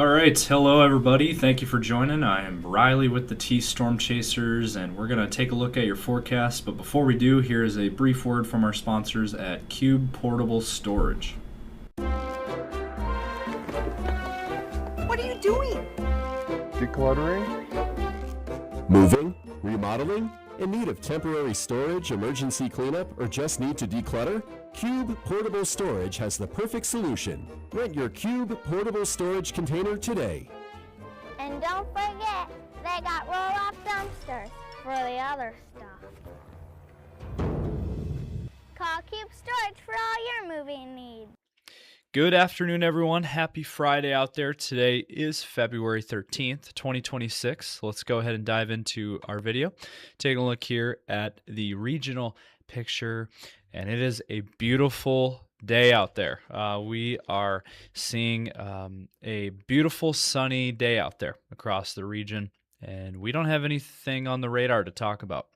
All right, hello everybody. Thank you for joining. I am Riley with the T Storm Chasers, and we're going to take a look at your forecast. But before we do, here is a brief word from our sponsors at Cube Portable Storage. What are you doing? Decluttering? Moving? Remodeling? In need of temporary storage, emergency cleanup, or just need to declutter? Cube Portable Storage has the perfect solution. Rent your Cube Portable Storage container today. And don't forget, they got roll-off dumpsters for the other stuff. Call Cube Storage for all your moving needs. Good afternoon, everyone. Happy Friday out there. Today is February 13th, 2026. Let's go ahead and dive into our video. Take a look here at the regional picture, and it is a beautiful day out there. We are seeing a beautiful sunny day out there across the region, and we don't have anything on the radar to talk about.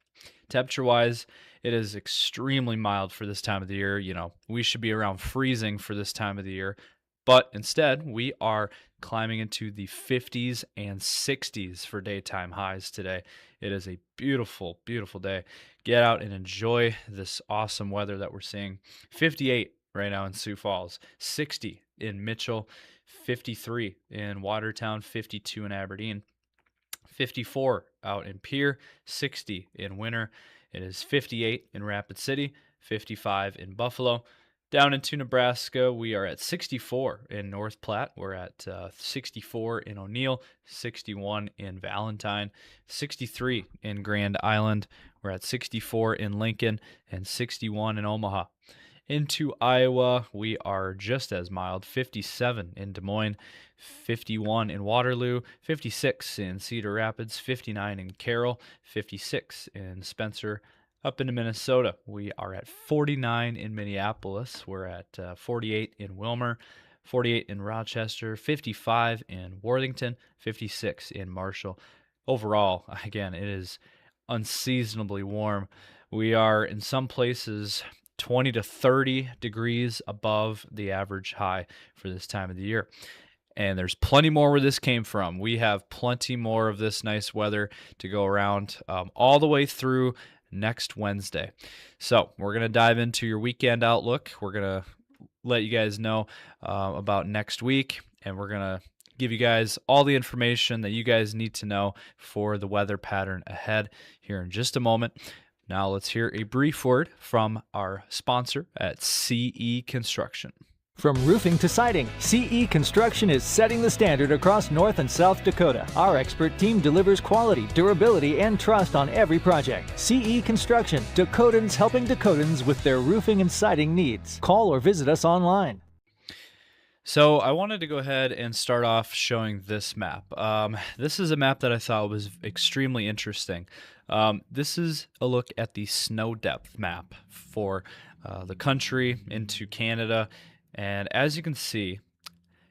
Temperature-wise, it is extremely mild for this time of the year. You know, we should be around freezing for this time of the year, but instead we are climbing into the 50s and 60s for daytime highs today. It is a beautiful, beautiful day. Get out and enjoy this awesome weather that we're seeing. 58 right now in Sioux Falls, 60 in Mitchell, 53 in Watertown, 52 in Aberdeen, 54 out in Pierre, 60 in Winter. It is 58 in Rapid City, 55 in Buffalo. Down into Nebraska, we are at 64 in North Platte. We're at 64 in O'Neill, 61 in Valentine, 63 in Grand Island. We're at 64 in Lincoln and 61 in Omaha. Into Iowa, we are just as mild, 57 in Des Moines, 51 in Waterloo, 56 in Cedar Rapids, 59 in Carroll, 56 in Spencer. Up into Minnesota, we are at 49 in Minneapolis. We're at 48 in Wilmer, 48 in Rochester, 55 in Worthington, 56 in Marshall. Overall, again, it is unseasonably warm. We are in some places 20 to 30 degrees above the average high for this time of the year. And there's plenty more where this came from. We have plenty more of this nice weather to go around all the way through next Wednesday. So we're going to dive into your weekend outlook. We're going to let you guys know about next week, and we're going to give you guys all the information that you guys need to know for the weather pattern ahead here in just a moment. Now let's hear a brief word from our sponsor at CE Construction. From roofing to siding, CE Construction is setting the standard across North and South Dakota. Our expert team delivers quality, durability, and trust on every project. CE Construction, Dakotans helping Dakotans with their roofing and siding needs. Call or visit us online. So I wanted to go ahead and start off showing this map. This is a map that I thought was extremely interesting. This is a look at the snow depth map for the country into Canada. And as you can see,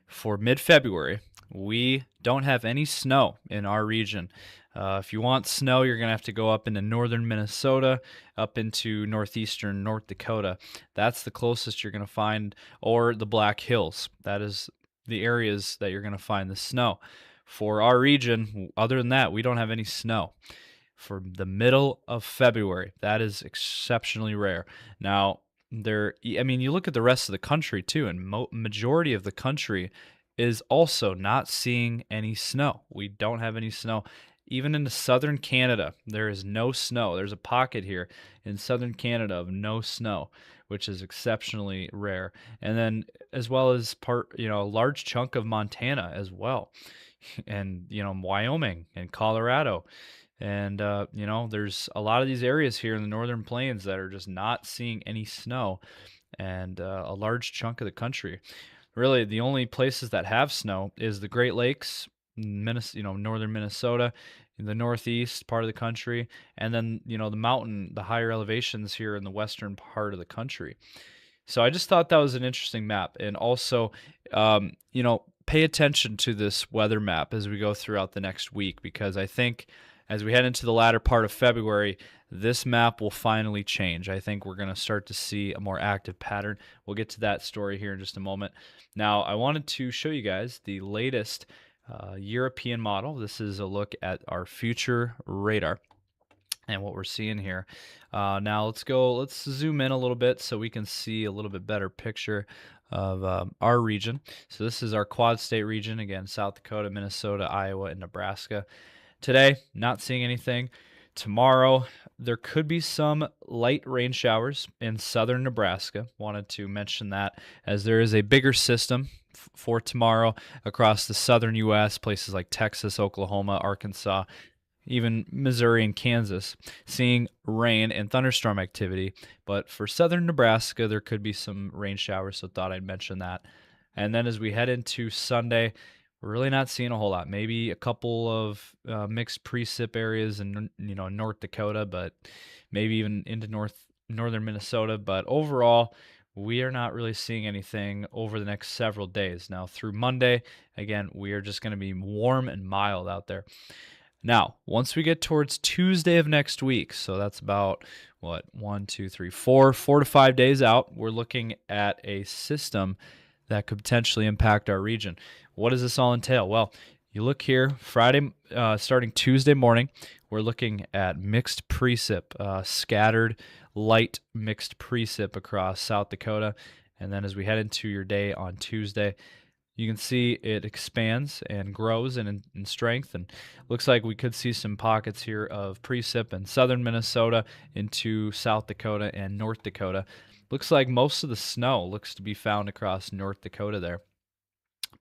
for mid-February, we don't have any snow in our region. If you want snow, you're going to have to go up into northern Minnesota, up into northeastern North Dakota. That's the closest you're going to find, or the Black Hills. That is the areas that you're going to find the snow. For our region, other than that, we don't have any snow. For the middle of February, that is exceptionally rare. Now, you look at the rest of the country too, and majority of the country is also not seeing any snow. We don't have any snow. Even into southern Canada, there is no snow. There's a pocket here in southern Canada of no snow, which is exceptionally rare. And then as well as a large chunk of Montana as well. And, Wyoming and Colorado. And, there's a lot of these areas here in the northern plains that are just not seeing any snow, and a large chunk of the country. Really, the only places that have snow is the Great Lakes, northern Minnesota, in the northeast part of the country, and then, the higher elevations here in the western part of the country. So I just thought that was an interesting map. And also, pay attention to this weather map as we go throughout the next week, because I think as we head into the latter part of February, this map will finally change. I think we're going to start to see a more active pattern. We'll get to that story here in just a moment. Now, I wanted to show you guys the latest European model. This is a look at our future radar and what we're seeing here. Now let's zoom in a little bit so we can see a little bit better picture of our region. So this is our quad state region, again, South Dakota, Minnesota, Iowa, and Nebraska. Today, not seeing anything. Tomorrow, there could be some light rain showers in southern Nebraska. Wanted to mention that as there is a bigger system for tomorrow across the southern U.S., places like Texas, Oklahoma, Arkansas, even Missouri and Kansas, seeing rain and thunderstorm activity. But for southern Nebraska, there could be some rain showers, so thought I'd mention that. And then as we head into Sunday, we're really not seeing a whole lot. Maybe a couple of mixed precip areas in North Dakota, but maybe even into northern Minnesota. But overall, we are not really seeing anything over the next several days. Now through Monday, again, we are just going to be warm and mild out there. Now, once we get towards Tuesday of next week, so that's about, 4 to 5 days out, we're looking at a system that could potentially impact our region. What does this all entail? Well, you look here, Friday, starting Tuesday morning, we're looking at mixed precip, scattered light mixed precip across South Dakota. And then as we head into your day on Tuesday, you can see it expands and grows in strength, and looks like we could see some pockets here of precip in southern Minnesota into South Dakota and North Dakota. Looks like most of the snow looks to be found across North Dakota there.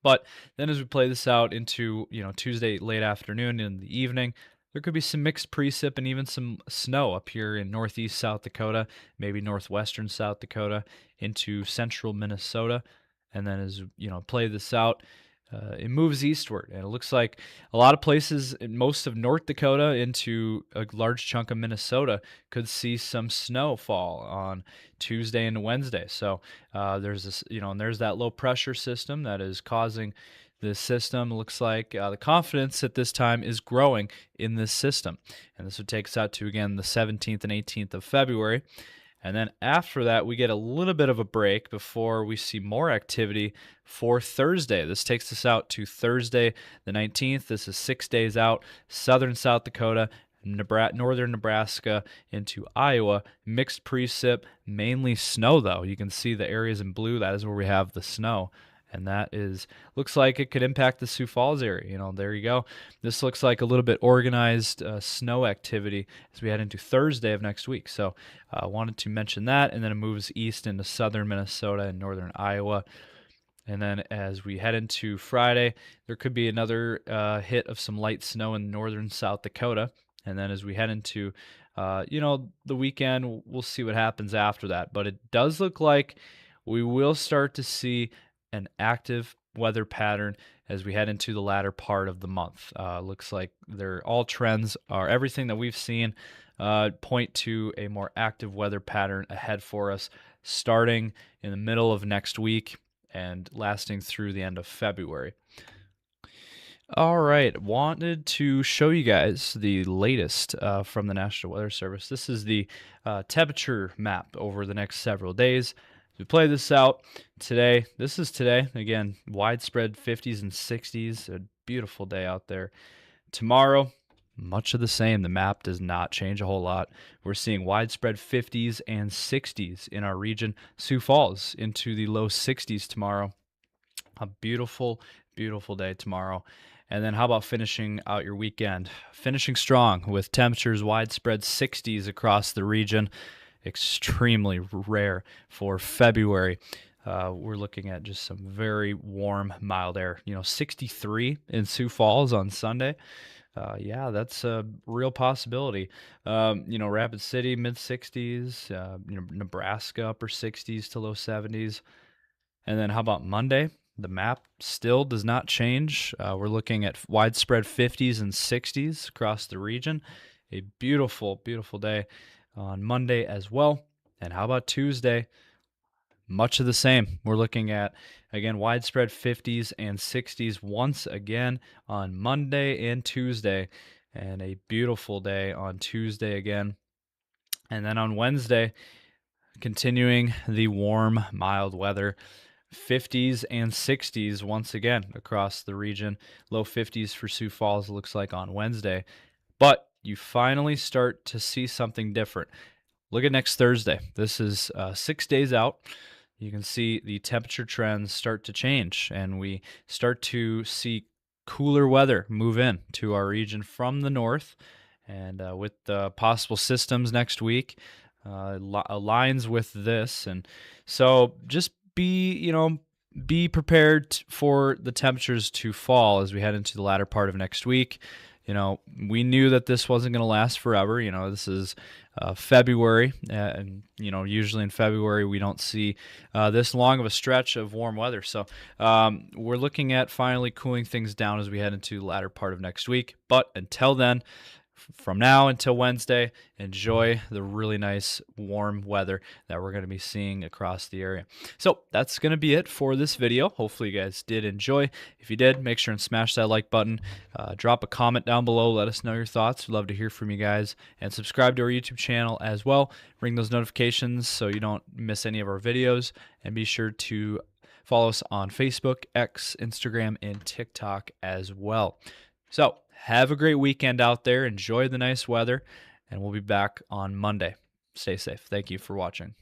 But then as we play this out into Tuesday late afternoon and the evening, there could be some mixed precip and even some snow up here in northeast South Dakota, maybe northwestern South Dakota into central Minnesota. And then as play this out, it moves eastward, and it looks like a lot of places in most of North Dakota into a large chunk of Minnesota could see some snow fall on Tuesday and Wednesday. So there's this, and there's that low pressure system that is causing this system. Looks like the confidence at this time is growing in this system, and this would take us out to again the 17th and 18th of February. And then after that, we get a little bit of a break before we see more activity for Thursday. This takes us out to Thursday, the 19th. This is 6 days out. Southern South Dakota, northern Nebraska into Iowa. Mixed precip, mainly snow, though. You can see the areas in blue. That is where we have the snow. And that looks like it could impact the Sioux Falls area. There you go. This looks like a little bit organized snow activity as we head into Thursday of next week. So I wanted to mention that, and then it moves east into southern Minnesota and northern Iowa. And then as we head into Friday, there could be another hit of some light snow in northern South Dakota. And then as we head into, the weekend, we'll see what happens after that. But it does look like we will start to see an active weather pattern as we head into the latter part of the month. Looks like all trends are everything that we've seen point to a more active weather pattern ahead for us starting in the middle of next week and lasting through the end of February. All right, wanted to show you guys the latest from the National Weather Service. This is the temperature map over the next several days. We play this out today. This is today. Again, widespread 50s and 60s. A beautiful day out there. Tomorrow, much of the same. The map does not change a whole lot. We're seeing widespread 50s and 60s in our region. Sioux Falls into the low 60s tomorrow. A beautiful, beautiful day tomorrow. And then how about finishing out your weekend? Finishing strong with temperatures widespread 60s across the region. Extremely rare for February. We're looking at just some very warm, mild air. 63 in Sioux Falls on Sunday. Yeah, that's a real possibility. Rapid City, mid-60s. Nebraska, upper 60s to low 70s. And then how about Monday? The map still does not change. We're looking at widespread 50s and 60s across the region. A beautiful, beautiful day on Monday as well. And how about Tuesday? Much of the same. We're looking at, again, widespread 50s and 60s once again on Monday and Tuesday. and a beautiful day on Tuesday again. And then on Wednesday, continuing the warm, mild weather, 50s and 60s once again across the region. Low 50s for Sioux Falls, looks like on Wednesday. But you finally start to see something different. Look at next Thursday. This is 6 days out. You can see the temperature trends start to change, and we start to see cooler weather move in to our region from the north. And with the possible systems next week, aligns with this. And so just be prepared for the temperatures to fall as we head into the latter part of next week. We knew that this wasn't going to last forever. This is February, and usually in February we don't see this long of a stretch of warm weather. So we're looking at finally cooling things down as we head into the latter part of next week. But until then, from now until Wednesday, enjoy the really nice warm weather that we're going to be seeing across the area. So that's going to be it for this video. Hopefully you guys did enjoy. If you did, make sure and smash that like button. Drop a comment down below. Let us know your thoughts. We'd love to hear from you guys. And subscribe to our YouTube channel as well. Ring those notifications so you don't miss any of our videos. And be sure to follow us on Facebook, X, Instagram, and TikTok as well. So have a great weekend out there. Enjoy the nice weather, and we'll be back on Monday. Stay safe. Thank you for watching.